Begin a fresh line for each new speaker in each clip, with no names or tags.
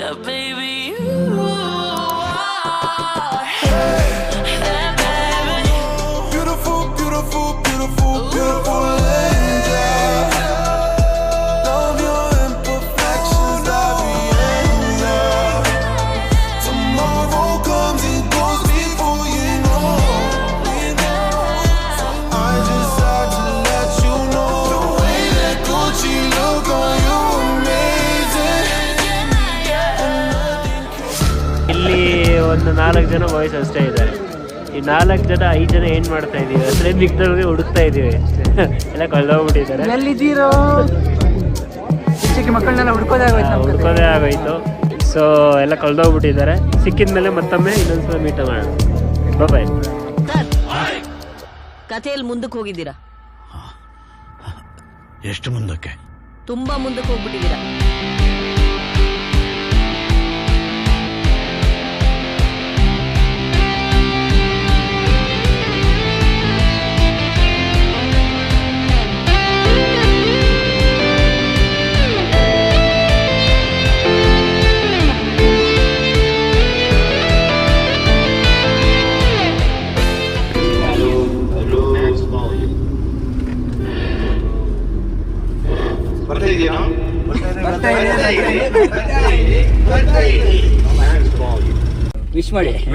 Yeah, baby, you are. Hey, baby.
Beautiful, beautiful, beautiful, beautiful angel. Love your imperfections, I'll be in love. Tomorrow comes and goes before you know. I just had to let you know the way that Gucci look on you amazing.
ಇಲ್ಲಿ ಒಂದು 4 ಜನ boys ಅಷ್ಟೇ ಇದ್ದಾರೆ. ಈ 4 ಜನ 5 ಜನ ಏನು ಮಾಡ್ತಾ ಇದೀವಿ ಅಷ್ಟೇ ಮಿಕ್ದವ್ರಿಗೆ ಹುಡುಕ್ತಾ ಇದೀವಿ. ಎಲ್ಲ ಕಳ್ದೋಗ್ಬಿಟ್ಟಿದ್ದಾರೆ.
ಎಲ್ಲಿದ್ದೀರೋ ಚಿಕ್ಕ ಮಕ್ಕಳನ್ನೆಲ್ಲ
ಹುಡ್ಕೋದೇ ಆಗೋಯ್ತು. ಸೊ ಎಲ್ಲ ಕಳ್ದೋಗ್ಬಿಟ್ಟಿದ್ದಾರೆ. ಸಿಕ್ಕಿದ ಮೇಲೆ ಮತ್ತೊಮ್ಮೆ ಇನ್ನೊಂದ್ಸಲ ಮೀಟ್ ಮಾಡೋಣ. ಬಾಯ್.
ಕಥೆಯಲ್ಲಿ ಮುಂದಕ್ಕೆ ಹೋಗಿದ್ದೀರಾ?
ಎಷ್ಟು ಮುಂದಕ್ಕೆ?
ತುಂಬಾ ಮುಂದಕ್ಕೆ ಹೋಗ್ಬಿಟ್ಟಿದ್ದೀರಾ.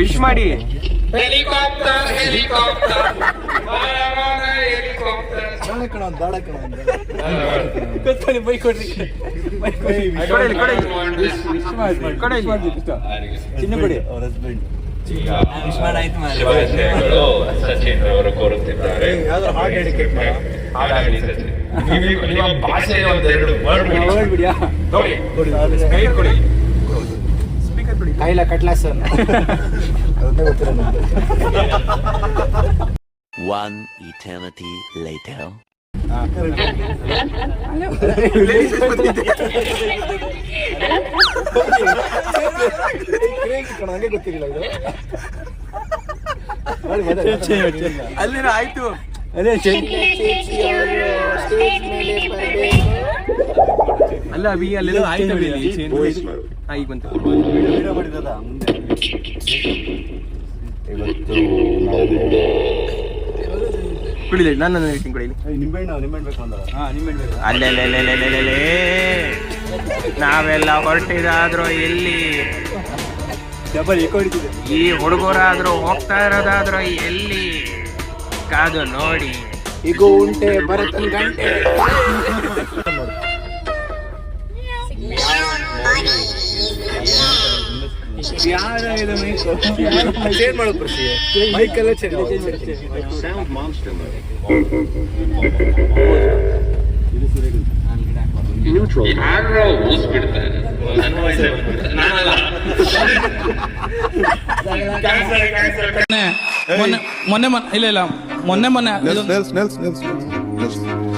ವಿಶ್ ಮಾಡಿ
ಹೆಲಿಕಾಪ್ಟರ್
ಬೈಕ್ ಕೊಡ್ರಿ ಚಿನ್ನ ಕೊಡಿ.
ಶುಭಾಶಯಗಳು ಸಚಿನ್ ಅವರು ಕೋರುತ್ತಿದ್ದಾರೆ. ನಿಮ್ಮ ಭಾಷೆಯ ಒಂದೆರಡು ವರ್ಡ್
ಬಿಡಿಯಾ
ನೋಡಿ ಕೊಡಿ.
ಕೈಲ ಕಟ್ಲಾಸ್
One eternity later.
ಹಂಗೆ ಗೊತ್ತಿರಲಿಲ್ಲ ಇದು. ಅಲ್ಲಿನ ಆಯ್ತು. ಅಲ್ಲ ಅಭಿ ಅಲ್ಲೆಲ್ಲ ಆಯ್ತು. ಈಗ ಬಂತು. ಕುಡಿಲಿ ನಾನು ಹೇಳ್ತೀನಿ ಕುಡಿಲಿ. ಅಲ್ಲೆಲ್ಲೆಲ್ಲೆಲ್ಲೆಲ್ಲೆಲ್ಲೇ ನಾವೆಲ್ಲ ಹೊರಟಿದಾದ್ರೂ ಎಲ್ಲಿ, ಈ ಹುಡುಗರಾದ್ರೂ ಹೋಗ್ತಾ ಇರೋದಾದ್ರೂ ಎಲ್ಲಿ ಕಾದು ನೋಡಿ. ಈಗ ಉಂಟೆ ಬರತ್ತನ್ ಗಂಟೆ ಚೇಂಜ್ ಮಾಡೋದು ಪ್ರಶ್ನೆ. ಮೈಕೆಲ್ಲ ಚೇಂಜ್
ಯಾರೋ ಊಸ್ಬಿಡ್ತಾರೆ.
ಮೊನ್ನೆ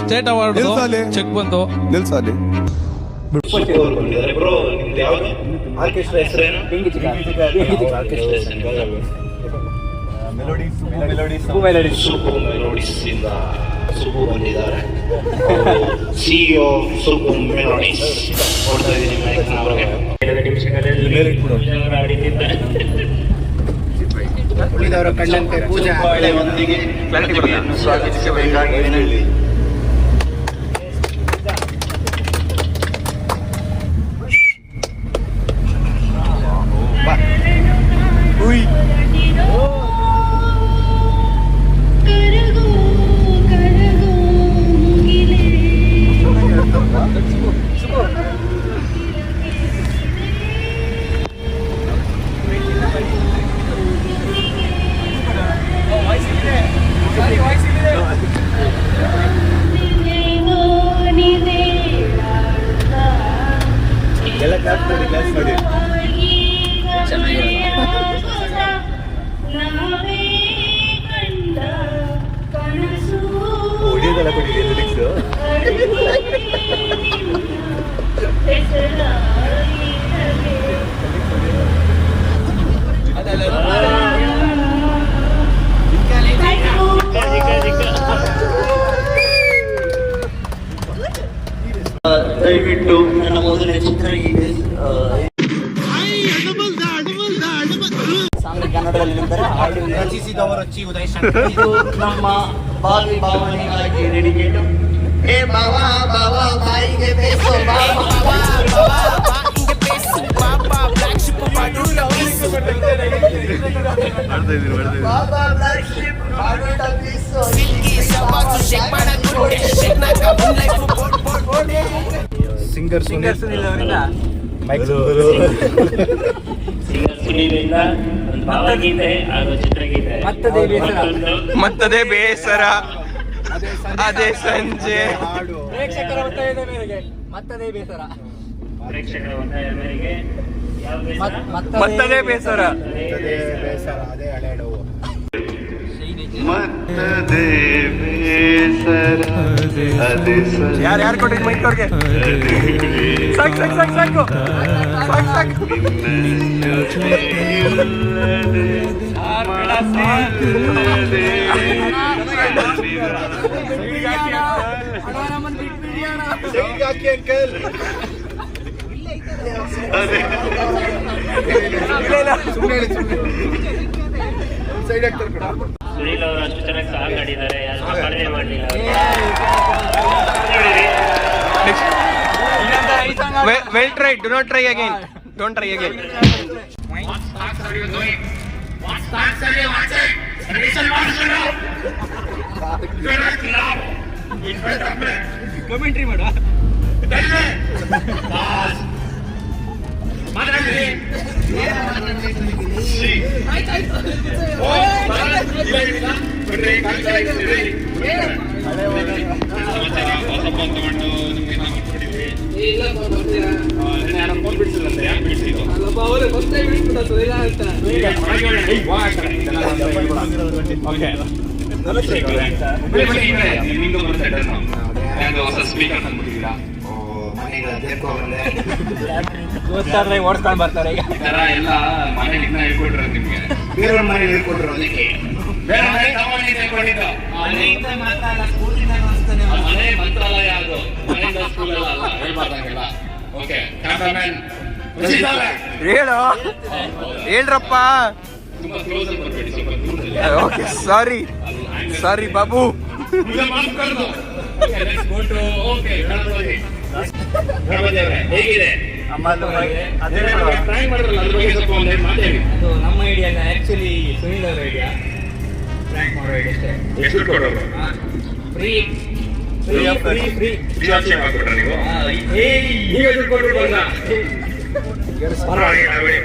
ಸ್ಟೇಟ್ ಅವಾರ್ಡ್ ಚೆಕ್ ಬಂತು.
ಆರ್ಕೆಸ್ಟ್ರಾ ಹೆಸರೇನು? ಸೂಪರ್ ಮೆಲೋಡಿಸ್ ಇಂದ ಸುಬ್ಬು ಬಂದಿದ್ದಾರೆ. ಸಿಇಒ ಸುಬ್ಬು ಮೆಲೋಡಿಸ್ ಕೊಡ್ತಾ ಇದ್ದೀನಿ ಮೈಕ್ನ ಅವರಿಗೆ. 2 ನಿಮಿಷಗಳಲ್ಲಿ
ಉಳಿದವರ ಕಣ್ಣಂತೆ ಪೂಜಾ
ಒಂದಿಗೆ ಸ್ವಾಗತಿಸಬೇಕಾಗಿ ವಿನಂತಿ.
ಎಲ್ಲ ಕ್ಲಾಸ್ ಮಾಡಿ
ಚೆನ್ನಾಗಿರಲ್ಲ.
ರಚಿಸಿದವರು ಚಿ ಉದಯ್ ಶಂಕರ್.
ಇದು ನಮ್ಮ ಬಾವಿ ಭಾವನೆಗಾಗಿ ಡೆಡಿಕೇಟ್. ಏ ಬಾವ ಬಾವ ಬಾಯಿಗೆ ಬೇಸೋ ಬಾವ
ಸಿಂಗರ್ ಸುನಿಲ್ ಅವರಿಂದ
ಸುನೀಲಿಂದ ಒಂದು ಭಾವಗೀತೆ ಹಾಗೂ ಚಿತ್ರಗೀತೆ.
ಮತ್ತದೇ ಬೇಸರ ಅದೇ ಸಂಜೆ.
ಪ್ರೇಕ್ಷಕರ ಒತ್ತಾಯದ ಮೇರೆಗೆ ಮತ್ತದೇ ಬೇಸರ.
ಪ್ರೇಕ್ಷಕರ ಒತ್ತಾಯ ಮೇರೆಗೆ ಯಾವ ಬೇಸರ?
ಮತ್ತದೇ ಬೇಸರ.
ಅದೇ ಹಳೆ ನೋವು.
ಯಾರು ಕೊಟ್ಟಿದ್ ಮೈಕ್ ಅವ್ರಿಗೆ? ಸಾಕು ಸಾಕು ಸಾಕು ಸಾಕು ಸಾಕು ಸಾಕು.
ಸುನೀಲ್ ಅವರು ಅಷ್ಟು ಚೆನ್ನಾಗಿ ಸಾಂಗ್ ಆಡಿದ್ದಾರೆ, ಯಾರು ಕಡಿಮೆ ಮಾಡಲಿಲ್ಲ.
Well tried, do not try again. Don't try again. Commentary ಮಾಡು.
ಗೊತ್ತಾದ್ರೆ
ಓಡಿಸ್ಕೊಂಡು ಬರ್ತಾರೆ ಈಗ.
ಎಲ್ಲ ಮನೇಲಿ ಇನ್ನ ಹೇಳ್ಕೊಟ್ರೆ ನಿಮ್ಗೆ
ಬೇರೆ ಮನೆ ಹೇಳ್ಕೊಟ್ರು ಅದಕ್ಕೆ.
ಬೇರೆ ಮನೆ ತಗೊಂಡು ಹೇಳ್ಕೊಂಡಿದ್ದು ಮನೆ ಮಂತ್ರಾಲಯ ಅದು, ಮನೆಯಿಂದ ಸ್ಕೂಲ್ ಅಲ್ಲ ಹೇಳ್ಬಾರ್ದಂಗೆಲ್ಲ. ಓಕೆ ಕ್ಯಾಮ್ರಾಮನ್
ಹೇಳು ಹೇಳ್ರಪ್ಪ.
ತುಂಬಾ ಕ್ಲೋಸ್ ಅಲ್ಲಿ ಬರ್ಬೇಡಿ, ಸ್ವಲ್ಪ ದೂರದಲ್ಲಿ.
ಓಕೆ ಸಾರಿ ಸಾರಿ ಬಾಬು.
ಓಕೆ ಗಣಪತಿ ಅವರೇ ಹೇಗಿದೆ? ಟ್ರೈ ಮಾಡಿದ್ರಲ್ಲ ಅದ್ರ ಬಗ್ಗೆ ಸ್ವಲ್ಪ ಒಂದು ಮಾತಾಡಿ.
ಅದು ನಮ್ಮ ಐಡಿಯಾ ಅಲ್ಲ, ಆಕ್ಚುಲಿ ಸುನೀಲ್ ಅವರ ಐಡಿಯಾ. ಟ್ರ್ಯಾಕ್ ಮಾಡೋ ಐಡಿಯಾ ಅಷ್ಟೇ.
ಎಷ್ಟು ದುಡ್ಡು ಕೊಡೋರು?
ಫ್ರೀ
ವಿಚಾರಿಸಿ ಮಾಡ್ಕೊಟ್ರ ನೀವು? ನೀವೇ ದುಡ್ಡು ಕೊಟ್ಟು ಬಂದ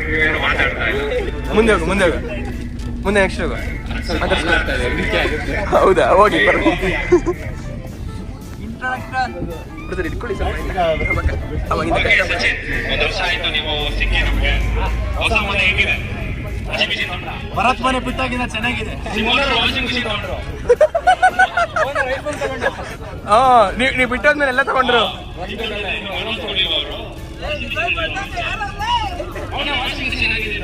ನೀವೇನು ಮಾತಾಡ್ತಾ ಇಲ್ಲ.
ಮುಂದೆ ಹೋಗು ಮುಂದೆ ಹೋಗು ಮುಂದೆ ನೆಕ್ಸ್ಟ್ ಹೋಗು. ಹೌದಾ ಹೋಗಿ ಇಟ್ಕೊಳ್ಳಿ
ಓಕೆ ಸಚಿನ್, ಒಂದು ವರ್ಷ ಆಯ್ತು ನೀವು ಸಿಕ್ಕಿ ನಮ್ಗೆ. ಹೊಸ ಮನೆ ಹೇಗಿದೆ? Washing machine ತಗೊಂಡ್ರಾ?
ಭರತ್ ಮನೆ ಬಿಟ್ಟಾಗಿನ ಚೆನ್ನಾಗಿದೆ.
ನಿಮ್ಮೋನರು ವಾಷಿಂಗ್ ಮಿಷಿನ್ ತಗೊಂಡ್ರು?
ನೀವು ಬಿಟ್ಟೋದ್ಮೇಲೆ ಎಲ್ಲ ತಗೊಂಡ್ರು.
ಅನೌನ್ಸ್ ಮಾಡಿಲ್ಲ ಅವರು. ಅವನ ವಾಷಿಂಗ್ ಮಿಷಿನ್ ಆಗಿದೆ.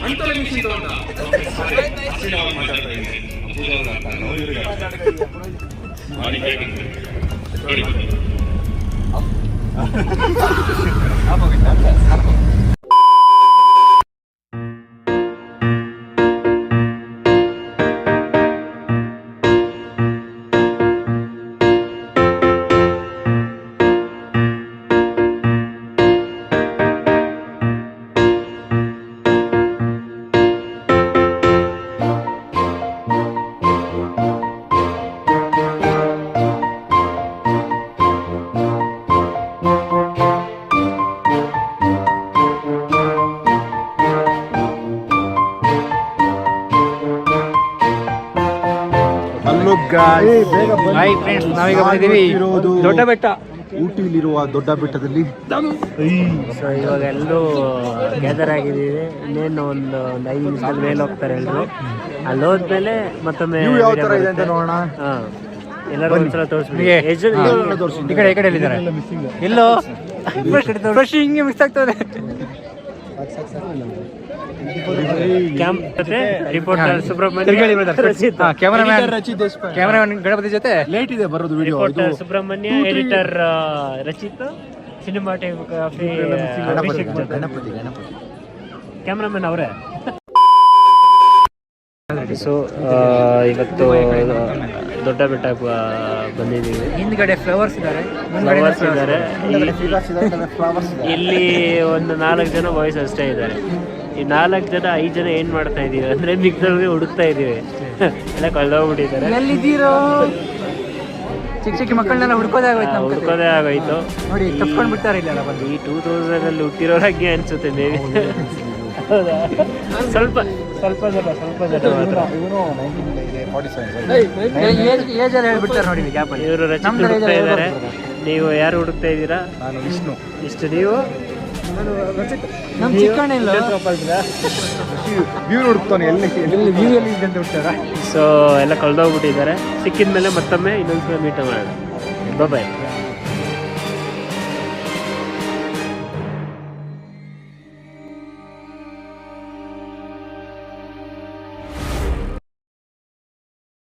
ಅಂಟೋಳಿ ಮಿಷಿನ್ ತಗೊಂಡ. ಮಾತಾಡ್ತಾ ಇದ್ದೀನಿ. ನೋಡಿ ಹೇಗೆ ನೋಡಿ.
ಹಾಯ್ ಫ್ರೆಂಡ್ಸ್, ನಾವೀಗ ಬಂದಿದ್ದೀವಿ ದೊಡ್ಡ ಬೆಟ್ಟ.
ಊಟಿಲಿರುವ ದೊಡ್ಡ ಬೆಟ್ಟದಲ್ಲಿ.
ಸೊ ಇವಾಗ ಎಲ್ಲರೂ ಗ್ಯಾದರ್ ಆಗಿದ್ದೀವಿ. ಇನ್ನೇನು ಒಂದು 5 ನಿಮಿಷದಲ್ಲಿ ಮೇಲೆ ಹೋಗ್ತಾರೆ ಎಲ್ಲರೂ. ಅಲ್ಲಿ ಹೋದ್ಮೇಲೆ ಮತ್ತೊಮ್ಮೆ
ಯಾವ ತರ ಇದೆ ಅಂತ ನೋಡೋಣ.
ಹಾಂ, ಎಲ್ಲರೂ ಒಂದ್ಸಲ ತೋರಿಸ್ಬಿಡಿ.
ಈ ಕಡೆ ಇಲ್ಲಿದ್ದಾರೆ. ಎಲ್ಲೋ ಫ್ರೆಶ್ ಹಿಂಗೆ ಮಿಕ್ಸ್ ಆಗ್ತದೆ.
ಕ್ಯಾಂಪ್ ಜೊತೆ ರಿಪೋರ್ಟರ್ ಸುಬ್ರಹ್ಮಣ್ಯ,
ಕ್ಯಾಮರಾಮನ್ ಗಣಪತಿ ಜೊತೆ
ಲೇಟ್ ಇದೆ ಬರೋದು video.
Reporter Subrahmanya, editor Rachit, cinematography Abhishek.
Ganapathi
cameraman ಅವರೇ. ಸೊ ಇವತ್ತು ದೊಡ್ಡ ಬೆಟ್ಟ ಬಂದಿದ್ದೀವಿ.
ಹಿಂದ್ಗಡೆ ಫ್ಲವರ್ಸ್ ಇದ್ದಾರೆ,
ಇಲ್ಲಿ ಒಂದು 4 ಜನ ಬಾಯ್ಸ್ ಅಷ್ಟೇ ಇದ್ದಾರೆ. ಈ 4 ಜನ 5 ಜನ ಏನು ಮಾಡ್ತಾ ಇದ್ದೀವಿ ಅಂದರೆ ಮಿಕ್ದವ್ರಿಗೆ ಹುಡುಕ್ತಾ ಇದ್ದೀವಿ. ಎಲ್ಲ ಕಳೆದೋಗ್ಬಿಟ್ಟಿದ್ದಾರೆ.
ಎಲ್ಲಿದ್ದೀರೋ? ಚಿಕ್ಕ ಮಕ್ಕಳನ್ನೆಲ್ಲ ಹುಡ್ಕೋದೇ
ಆಗೋಯ್ತು.
ನೋಡಿ ತಪ್ಕೊಂಡು ಬಿಡ್ತಾರೆ ಇಲ್ಲೆಲ್ಲ ಬಂದು.
ಈ 2000 ಹುಟ್ಟಿರೋರಾಗೆ ಅನ್ಸುತ್ತೆ ಮೇಬಿ. ಸ್ವಲ್ಪ ಜನ ಮಾತ್ರ.
ಏಜಲ್ಲಿ ಹೇಳ್ಬಿಡ್ತಾರೆ ನೋಡಿ ಗ್ಯಾಪಲ್ಲಿ.
ಇವರು ರಚಿತ್ ಹುಡುಕ್ತಾ ಇದ್ದಾರೆ. ನೀವು ಯಾರು ಹುಡುಕ್ತಾ ಇದ್ದೀರಾ?
ನಾನು ವಿಷ್ಣು.
ಇಷ್ಟು ನೀವು
ನಮ್ಮ ಚಿಕ್ಕಣ್ಣ ಇಲ್ಲ ವ್ಯೂ ಹುಡುಕ್ತಾನೆ, ಎಲ್ಲಿ ವ್ಯೂ ಎಲ್ಲಿ ಇದೆ ಅಂತ ಹುಡ್ತಾರ.
ಸೊ ಎಲ್ಲ ಕಳೆದೋಗ್ಬಿಟ್ಟಿದ್ದಾರೆ. ಸಿಕ್ಕಿದ ಮೇಲೆ ಮತ್ತೊಮ್ಮೆ ಇನ್ನೊಂದ್ಸಲ ಮೀಟ್ ಮಾಡೋಣ. ಬಾಯ್.